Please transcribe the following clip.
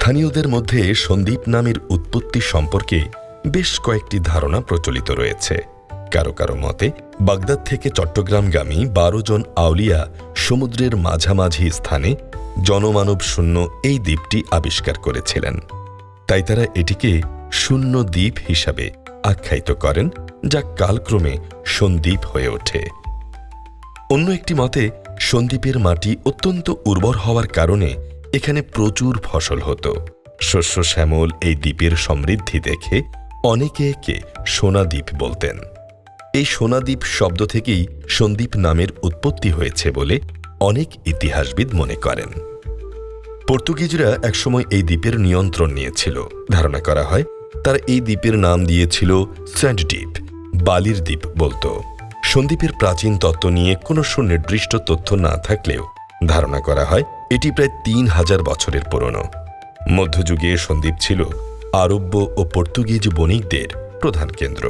স্থানীয়দের মধ্যে সন্দ্বীপ নামের উৎপত্তি সম্পর্কে বেশ কয়েকটি ধারণা প্রচলিত রয়েছে। কারো কারো মতে বাগদাদ থেকে চট্টগ্রামগামী 12 জন আউলিয়া সমুদ্রের মাঝামাঝি স্থানে জনমানব শূন্য এই দ্বীপটি আবিষ্কার করেছিলেন। তাই তারা এটিকে শূন্য দ্বীপ হিসাবে আখ্যায়িত করেন, যা কালক্রমে সন্দ্বীপ হয়ে ওঠে। অন্য একটি মতে সন্দ্বীপের মাটি অত্যন্ত উর্বর হওয়ার কারণে এখানে প্রচুর ফসল হতো। শস্য শ্যামল এই দ্বীপের সমৃদ্ধি দেখে অনেকে একে সোনাদ্বীপ বলতেন। এই সোনাদ্বীপ শব্দ থেকেই সন্দ্বীপ নামের উৎপত্তি হয়েছে বলে অনেক ইতিহাসবিদ মনে করেন। পর্তুগিজরা একসময় এই দ্বীপের নিয়ন্ত্রণ নিয়েছিল। ধারণা করা হয় তারা এই দ্বীপের নাম দিয়েছিল স্যান্ড দ্বীপ, বালির দ্বীপ বলতো। সন্দ্বীপের প্রাচীন তত্ত্ব নিয়ে কোনো সুনির্দিষ্ট তথ্য না থাকলেও ধারণা করা হয় এটি প্রায় 3000 বছরের পুরনো। মধ্যযুগে সন্দ্বীপ ছিল আরব্য ও পর্তুগিজ বণিকদের প্রধান কেন্দ্র।